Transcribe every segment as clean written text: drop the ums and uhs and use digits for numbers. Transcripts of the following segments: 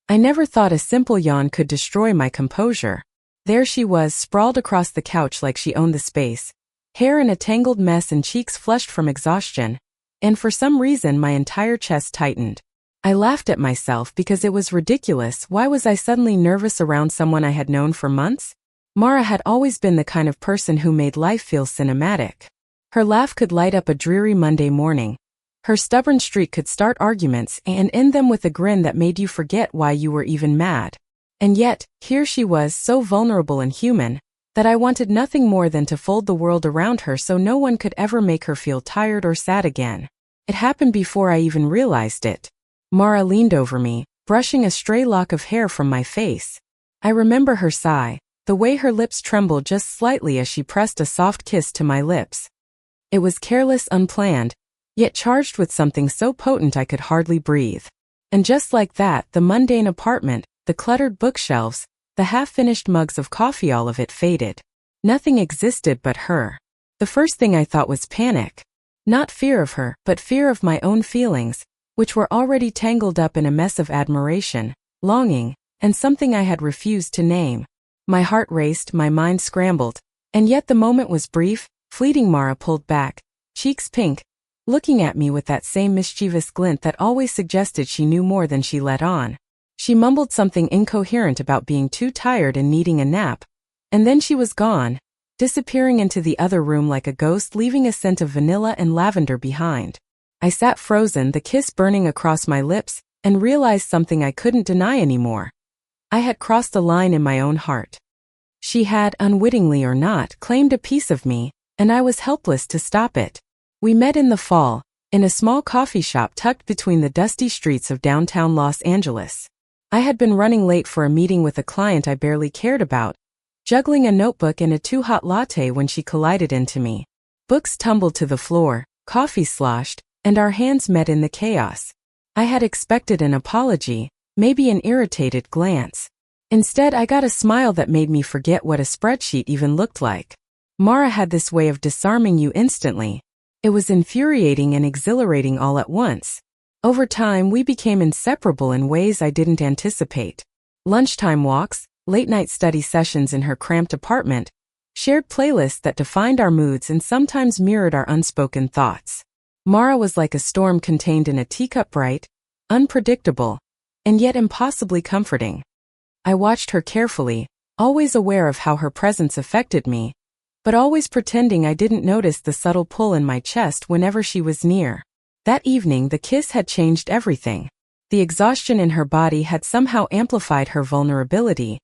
I never thought a simple yawn could destroy my composure. There she was, sprawled across the couch like she owned the space, hair in a tangled mess and cheeks flushed from exhaustion, and for some reason my entire chest tightened. I laughed at myself because it was ridiculous. Why was I suddenly nervous around someone I had known for months? Mara had always been the kind of person who made life feel cinematic. Her laugh could light up a dreary Monday morning. Her stubborn streak could start arguments and end them with a grin that made you forget why you were even mad. And yet, here she was, so vulnerable and human, that I wanted nothing more than to fold the world around her so no one could ever make her feel tired or sad again. It happened before I even realized it. Mara leaned over me, brushing a stray lock of hair from my face. I remember her sigh, the way her lips trembled just slightly as she pressed a soft kiss to my lips. It was careless, unplanned, yet charged with something so potent I could hardly breathe. And just like that, the mundane apartment, the cluttered bookshelves, the half-finished mugs of coffee, all of it faded. Nothing existed but her. The first thing I thought was panic. Not fear of her, but fear of my own feelings, which were already tangled up in a mess of admiration, longing, and something I had refused to name. My heart raced, my mind scrambled, and yet the moment was brief, fleeting. Mara pulled back, cheeks pink, looking at me with that same mischievous glint that always suggested she knew more than she let on. She mumbled something incoherent about being too tired and needing a nap, and then she was gone, disappearing into the other room like a ghost, leaving a scent of vanilla and lavender behind. I sat frozen, the kiss burning across my lips, and realized something I couldn't deny anymore. I had crossed a line in my own heart. She had, unwittingly or not, claimed a piece of me, and I was helpless to stop it. We met in the fall, in a small coffee shop tucked between the dusty streets of downtown Los Angeles. I had been running late for a meeting with a client I barely cared about, juggling a notebook and a too-hot latte when she collided into me. Books tumbled to the floor, coffee sloshed, and our hands met in the chaos. I had expected an apology, maybe an irritated glance. Instead, I got a smile that made me forget what a spreadsheet even looked like. Mara had this way of disarming you instantly. It was infuriating and exhilarating all at once. Over time, we became inseparable in ways I didn't anticipate. Lunchtime walks, late-night study sessions in her cramped apartment, shared playlists that defined our moods and sometimes mirrored our unspoken thoughts. Mara was like a storm contained in a teacup, bright, unpredictable, and yet impossibly comforting. I watched her carefully, always aware of how her presence affected me, but always pretending I didn't notice the subtle pull in my chest whenever she was near. That evening, the kiss had changed everything. The exhaustion in her body had somehow amplified her vulnerability,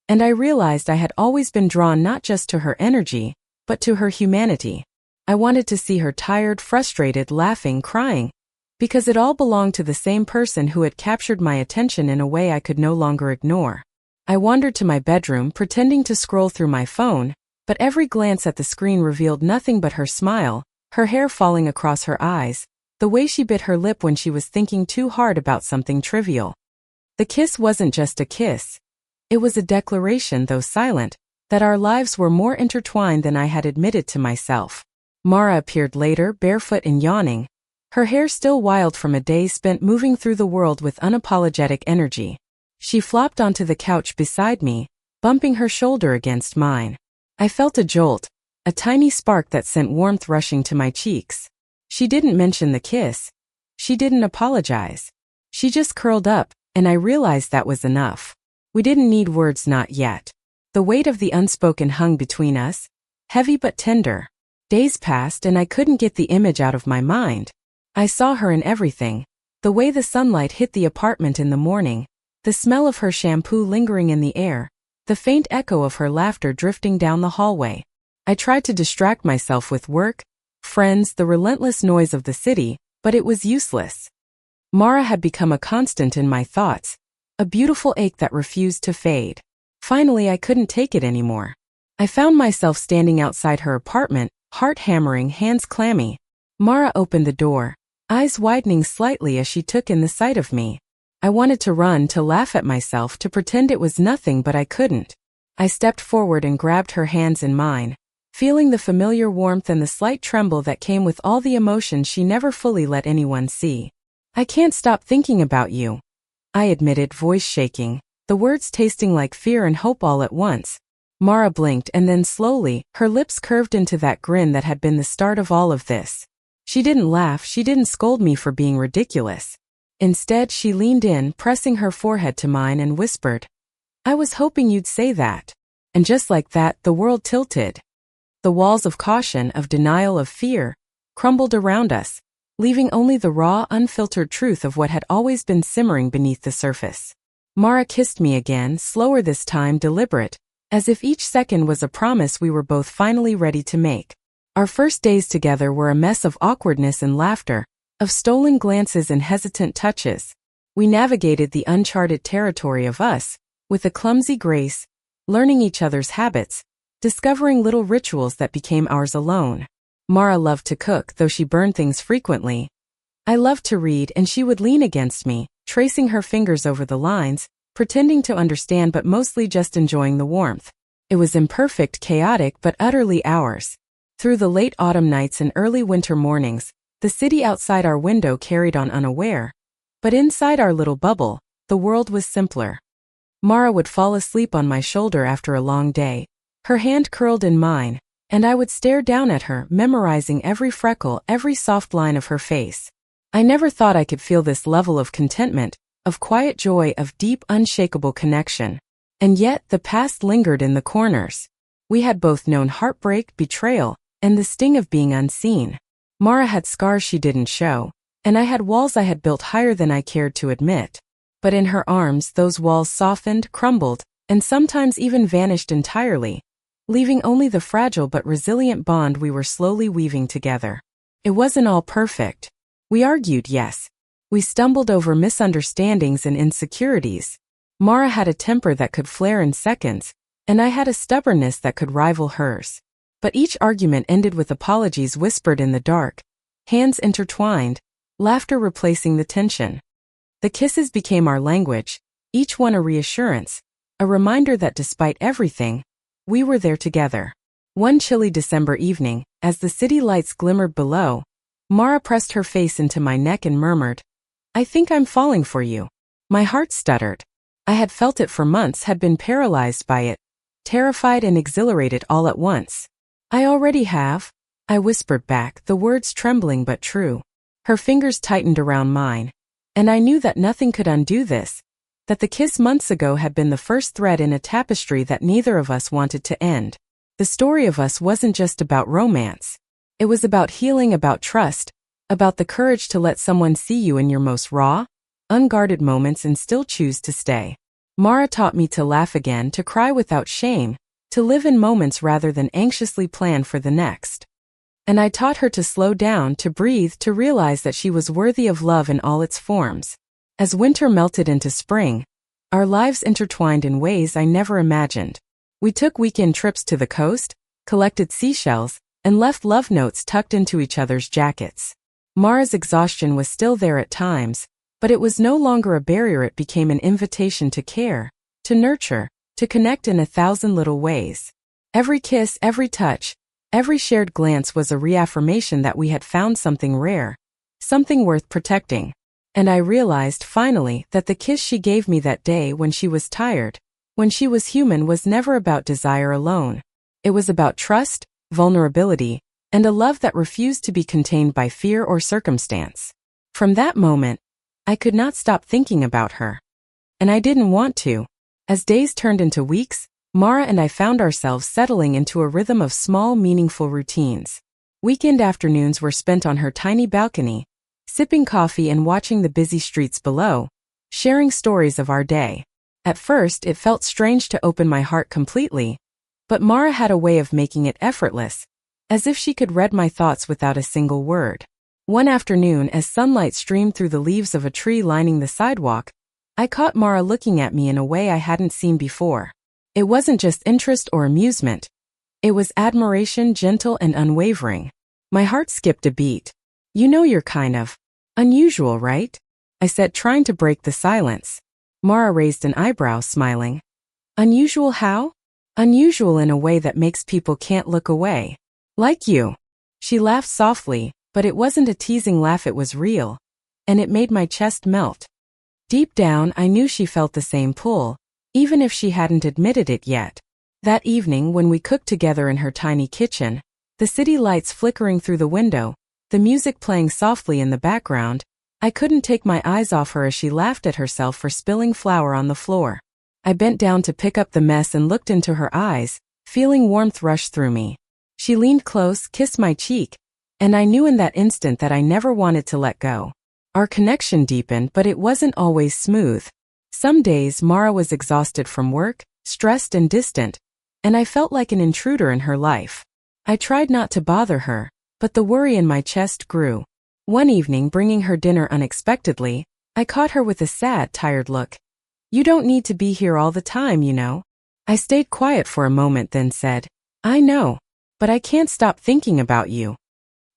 and I realized I had always been drawn not just to her energy, but to her humanity. I wanted to see her tired, frustrated, laughing, crying, because it all belonged to the same person who had captured my attention in a way I could no longer ignore. I wandered to my bedroom, pretending to scroll through my phone, but every glance at the screen revealed nothing but her smile, her hair falling across her eyes, the way she bit her lip when she was thinking too hard about something trivial. The kiss wasn't just a kiss. It was a declaration, though silent, that our lives were more intertwined than I had admitted to myself. Mara appeared later, barefoot and yawning, her hair still wild from a day spent moving through the world with unapologetic energy. She flopped onto the couch beside me, bumping her shoulder against mine. I felt a jolt, a tiny spark that sent warmth rushing to my cheeks. She didn't mention the kiss. She didn't apologize. She just curled up, and I realized that was enough. We didn't need words, not yet. The weight of the unspoken hung between us, heavy but tender. Days passed and I couldn't get the image out of my mind. I saw her in everything. The way the sunlight hit the apartment in the morning, the smell of her shampoo lingering in the air, the faint echo of her laughter drifting down the hallway. I tried to distract myself with work, friends, the relentless noise of the city, but it was useless. Mara had become a constant in my thoughts, a beautiful ache that refused to fade. Finally, I couldn't take it anymore. I found myself standing outside her apartment, heart hammering, hands clammy. Mara opened the door, eyes widening slightly as she took in the sight of me. I wanted to run, to laugh at myself, to pretend it was nothing, but I couldn't. I stepped forward and grabbed her hands in mine, feeling the familiar warmth and the slight tremble that came with all the emotion she never fully let anyone see. "I can't stop thinking about you," I admitted, voice shaking, the words tasting like fear and hope all at once. Mara blinked and then slowly, her lips curved into that grin that had been the start of all of this. She didn't laugh, she didn't scold me for being ridiculous. Instead, she leaned in, pressing her forehead to mine and whispered, "I was hoping you'd say that." And just like that, the world tilted. The walls of caution, of denial, of fear, crumbled around us, leaving only the raw, unfiltered truth of what had always been simmering beneath the surface. Mara kissed me again, slower this time, deliberate, as if each second was a promise we were both finally ready to make. Our first days together were a mess of awkwardness and laughter, of stolen glances and hesitant touches. We navigated the uncharted territory of us, with a clumsy grace, learning each other's habits, discovering little rituals that became ours alone. Mara loved to cook, though she burned things frequently. I loved to read, and she would lean against me, tracing her fingers over the lines, pretending to understand but mostly just enjoying the warmth. It was imperfect, chaotic, but utterly ours. Through the late autumn nights and early winter mornings, the city outside our window carried on unaware. But inside our little bubble, the world was simpler. Mara would fall asleep on my shoulder after a long day, her hand curled in mine, and I would stare down at her, memorizing every freckle, every soft line of her face. I never thought I could feel this level of contentment, of quiet joy, of deep, unshakable connection. And yet, the past lingered in the corners. We had both known heartbreak, betrayal, and the sting of being unseen. Mara had scars she didn't show, and I had walls I had built higher than I cared to admit. But in her arms, those walls softened, crumbled, and sometimes even vanished entirely, leaving only the fragile but resilient bond we were slowly weaving together. It wasn't all perfect. We argued, yes. We stumbled over misunderstandings and insecurities. Mara had a temper that could flare in seconds, and I had a stubbornness that could rival hers. But each argument ended with apologies whispered in the dark, hands intertwined, laughter replacing the tension. The kisses became our language, each one a reassurance, a reminder that despite everything, we were there together. One chilly December evening, as the city lights glimmered below, Mara pressed her face into my neck and murmured, "I think I'm falling for you." My heart stuttered. I had felt it for months, had been paralyzed by it, terrified and exhilarated all at once. "I already have," I whispered back, the words trembling but true. Her fingers tightened around mine, and I knew that nothing could undo this, that the kiss months ago had been the first thread in a tapestry that neither of us wanted to end. The story of us wasn't just about romance. It was about healing, about trust, about the courage to let someone see you in your most raw, unguarded moments and still choose to stay. Mara taught me to laugh again, to cry without shame, to live in moments rather than anxiously plan for the next. And I taught her to slow down, to breathe, to realize that she was worthy of love in all its forms. As winter melted into spring, our lives intertwined in ways I never imagined. We took weekend trips to the coast, collected seashells, and left love notes tucked into each other's jackets. Mara's exhaustion was still there at times, but it was no longer a barrier. It became an invitation to care, to nurture, to connect in 1,000 little ways. Every kiss, every touch, every shared glance was a reaffirmation that we had found something rare, something worth protecting. And I realized, finally, that the kiss she gave me that day when she was tired, when she was human, was never about desire alone. It was about trust, vulnerability, and a love that refused to be contained by fear or circumstance. From that moment, I could not stop thinking about her. And I didn't want to. As days turned into weeks, Mara and I found ourselves settling into a rhythm of small, meaningful routines. Weekend afternoons were spent on her tiny balcony, sipping coffee and watching the busy streets below, sharing stories of our day. At first, it felt strange to open my heart completely, but Mara had a way of making it effortless, as if she could read my thoughts without a single word. One afternoon, as sunlight streamed through the leaves of a tree lining the sidewalk, I caught Mara looking at me in a way I hadn't seen before. It wasn't just interest or amusement. It was admiration, gentle and unwavering. My heart skipped a beat. "You know, you're kind of unusual, right?" I said, trying to break the silence. Mara raised an eyebrow, smiling. "Unusual how?" "Unusual in a way that makes people can't look away. Like you." She laughed softly, but it wasn't a teasing laugh, it was real, and it made my chest melt. Deep down, I knew she felt the same pull, even if she hadn't admitted it yet. That evening, when we cooked together in her tiny kitchen, the city lights flickering through the window, the music playing softly in the background, I couldn't take my eyes off her as she laughed at herself for spilling flour on the floor. I bent down to pick up the mess and looked into her eyes, feeling warmth rush through me. She leaned close, kissed my cheek, and I knew in that instant that I never wanted to let go. Our connection deepened, but it wasn't always smooth. Some days Mara was exhausted from work, stressed and distant, and I felt like an intruder in her life. I tried not to bother her, but the worry in my chest grew. One evening, bringing her dinner unexpectedly, I caught her with a sad, tired look. "You don't need to be here all the time, you know." I stayed quiet for a moment, then said, "I know, but I can't stop thinking about you.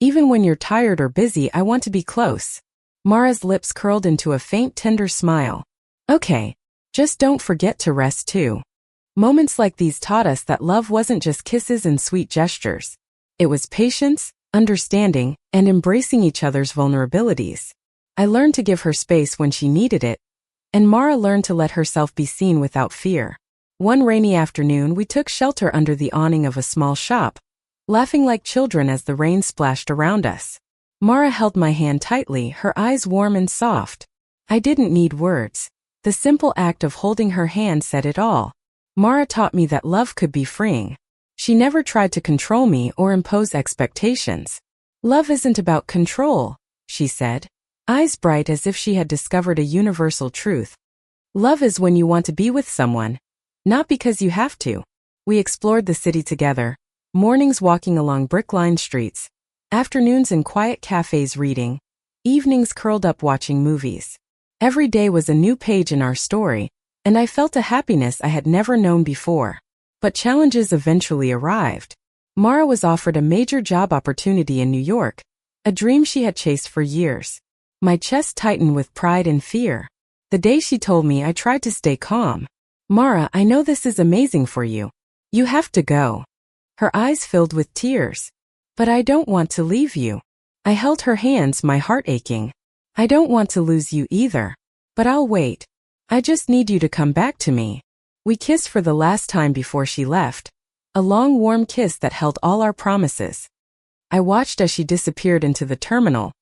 Even when you're tired or busy, I want to be close." Mara's lips curled into a faint, tender smile. "Okay, just don't forget to rest too." Moments like these taught us that love wasn't just kisses and sweet gestures. It was patience, understanding, and embracing each other's vulnerabilities. I learned to give her space when she needed it, and Mara learned to let herself be seen without fear. One rainy afternoon, we took shelter under the awning of a small shop, laughing like children as the rain splashed around us. Mara held my hand tightly, her eyes warm and soft. I didn't need words. The simple act of holding her hand said it all. Mara taught me that love could be freeing. She never tried to control me or impose expectations. "Love isn't about control," she said, eyes bright as if she had discovered a universal truth. "Love is when you want to be with someone, not because you have to." We explored the city together, mornings walking along brick-lined streets, afternoons in quiet cafes reading, evenings curled up watching movies. Every day was a new page in our story, and I felt a happiness I had never known before. But challenges eventually arrived. Mara was offered a major job opportunity in New York, a dream she had chased for years. My chest tightened with pride and fear. The day she told me, I tried to stay calm. "Mara, I know this is amazing for you. You have to go." Her eyes filled with tears. "But I don't want to leave you." I held her hands, my heart aching. "I don't want to lose you either. But I'll wait. I just need you to come back to me." We kissed for the last time before she left, a long warm kiss that held all our promises. I watched as she disappeared into the terminal,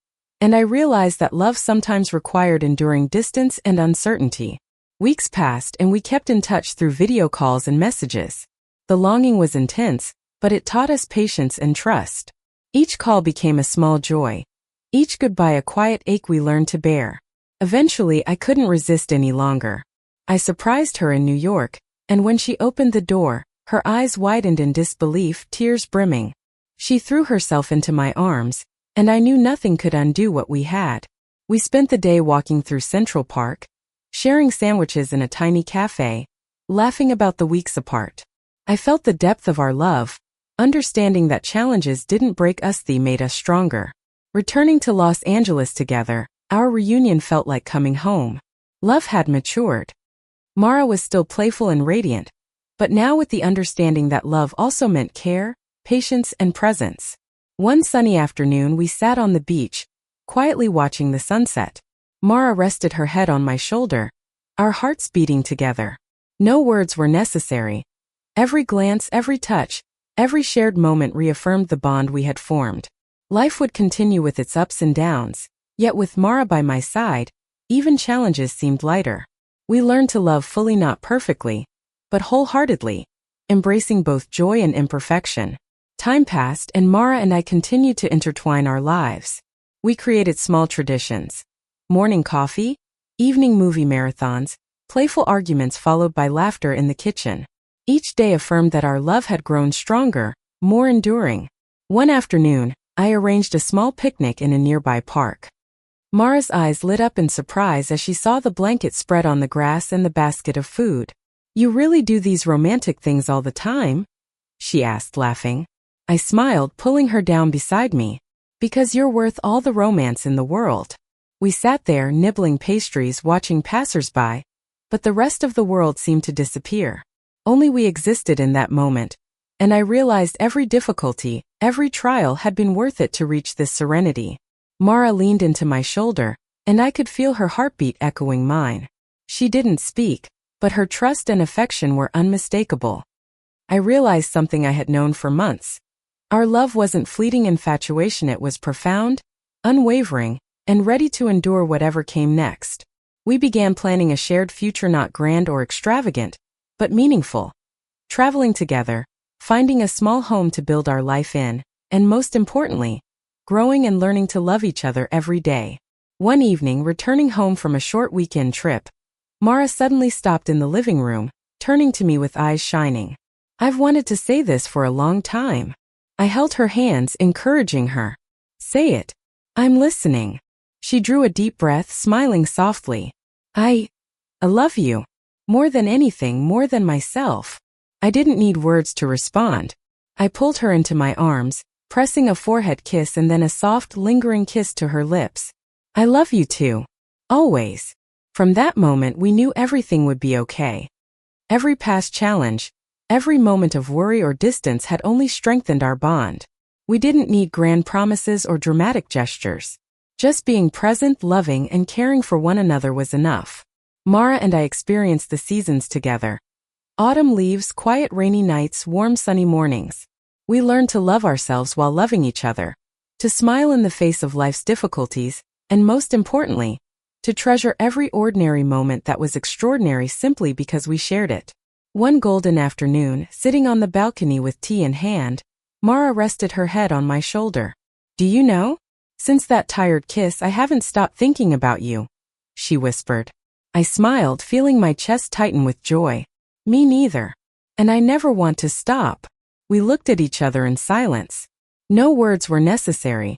and I realized that love sometimes required enduring distance and uncertainty. Weeks passed and we kept in touch through video calls and messages. The longing was intense, but it taught us patience and trust. Each call became a small joy, each goodbye a quiet ache we learned to bear. Eventually, I couldn't resist any longer. I surprised her in New York, and when she opened the door, her eyes widened in disbelief, tears brimming. She threw herself into my arms, and I knew nothing could undo what we had. We spent the day walking through Central Park, sharing sandwiches in a tiny cafe, laughing about the weeks apart. I felt the depth of our love, understanding that challenges didn't break us, they made us stronger. Returning to Los Angeles together, our reunion felt like coming home. Love had matured. Mara was still playful and radiant, but now with the understanding that love also meant care, patience, and presence. One sunny afternoon, we sat on the beach, quietly watching the sunset. Mara rested her head on my shoulder, our hearts beating together. No words were necessary. Every glance, every touch, every shared moment reaffirmed the bond we had formed. Life would continue with its ups and downs, yet with Mara by my side, even challenges seemed lighter. We learned to love fully, not perfectly, but wholeheartedly, embracing both joy and imperfection. Time passed and Mara and I continued to intertwine our lives. We created small traditions: morning coffee, evening movie marathons, playful arguments followed by laughter in the kitchen. Each day affirmed that our love had grown stronger, more enduring. One afternoon, I arranged a small picnic in a nearby park. Mara's eyes lit up in surprise as she saw the blanket spread on the grass and the basket of food. "You really do these romantic things all the time?" she asked, laughing. I smiled, pulling her down beside me. "Because you're worth all the romance in the world." We sat there, nibbling pastries, watching passers-by, but the rest of the world seemed to disappear. Only we existed in that moment, and I realized every difficulty, every trial had been worth it to reach this serenity. Mara leaned into my shoulder, and I could feel her heartbeat echoing mine. She didn't speak, but her trust and affection were unmistakable. I realized something I had known for months. Our love wasn't fleeting infatuation, it was profound, unwavering, and ready to endure whatever came next. We began planning a shared future, not grand or extravagant, but meaningful. Traveling together, finding a small home to build our life in, and most importantly, growing and learning to love each other every day. One evening, returning home from a short weekend trip, Mara suddenly stopped in the living room, turning to me with eyes shining. "I've wanted to say this for a long time." I held her hands, encouraging her. "Say it. I'm listening." She drew a deep breath, smiling softly. I love you. More than anything, more than myself." I didn't need words to respond. I pulled her into my arms, pressing a forehead kiss and then a soft, lingering kiss to her lips. "I love you too. Always." From that moment, we knew everything would be okay. Every past challenge, every moment of worry or distance had only strengthened our bond. We didn't need grand promises or dramatic gestures. Just being present, loving, and caring for one another was enough. Mara and I experienced the seasons together. Autumn leaves, quiet rainy nights, warm sunny mornings. We learned to love ourselves while loving each other, to smile in the face of life's difficulties, and most importantly, to treasure every ordinary moment that was extraordinary simply because we shared it. One golden afternoon, sitting on the balcony with tea in hand, Mara rested her head on my shoulder. "Do you know? Since that tired kiss, I haven't stopped thinking about you," she whispered. I smiled, feeling my chest tighten with joy. "Me neither. And I never want to stop." We looked at each other in silence. No words were necessary.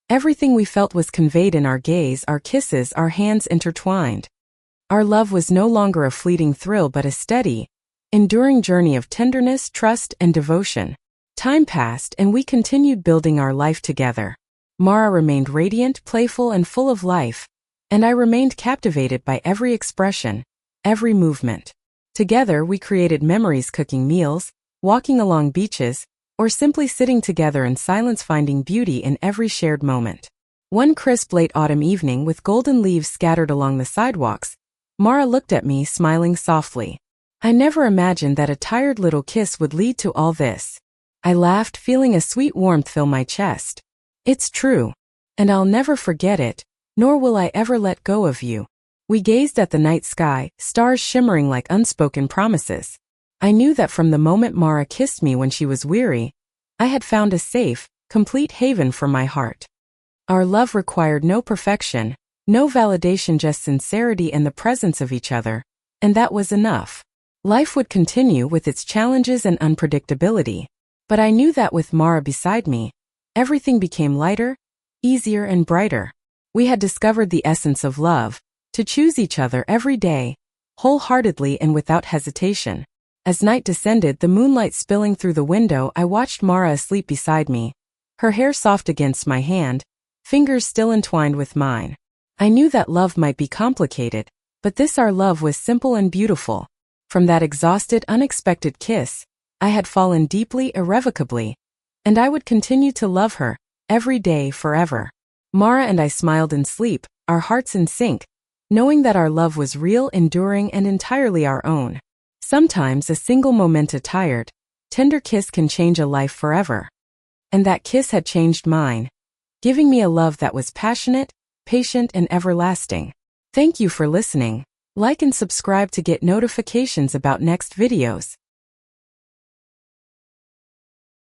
Everything we felt was conveyed in our gaze, our kisses, our hands intertwined. Our love was no longer a fleeting thrill but a steady, enduring journey of tenderness, trust, and devotion. Time passed and we continued building our life together. Mara remained radiant, playful, and full of life, and I remained captivated by every expression, every movement. Together we created memories, cooking meals, walking along beaches, or simply sitting together in silence, finding beauty in every shared moment. One crisp late autumn evening with golden leaves scattered along the sidewalks, Mara looked at me, smiling softly. "I never imagined that a tired little kiss would lead to all this." I laughed, feeling a sweet warmth fill my chest. "It's true. And I'll never forget it, nor will I ever let go of you." We gazed at the night sky, stars shimmering like unspoken promises. I knew that from the moment Mara kissed me when she was weary, I had found a safe, complete haven for my heart. Our love required no perfection, no validation, just sincerity and the presence of each other, and that was enough. Life would continue with its challenges and unpredictability, but I knew that with Mara beside me, everything became lighter, easier, and brighter. We had discovered the essence of love, to choose each other every day, wholeheartedly and without hesitation. As night descended, the moonlight spilling through the window, I watched Mara asleep beside me, her hair soft against my hand, fingers still entwined with mine. I knew that love might be complicated, but this our love was simple and beautiful. From that exhausted, unexpected kiss, I had fallen deeply, irrevocably, and I would continue to love her, every day, forever. Mara and I smiled in sleep, our hearts in sync, knowing that our love was real, enduring, and entirely our own. Sometimes a single moment, a tired, tender kiss can change a life forever. And that kiss had changed mine, giving me a love that was passionate, patient, and everlasting. Thank you for listening. Like and subscribe to get notifications about next videos.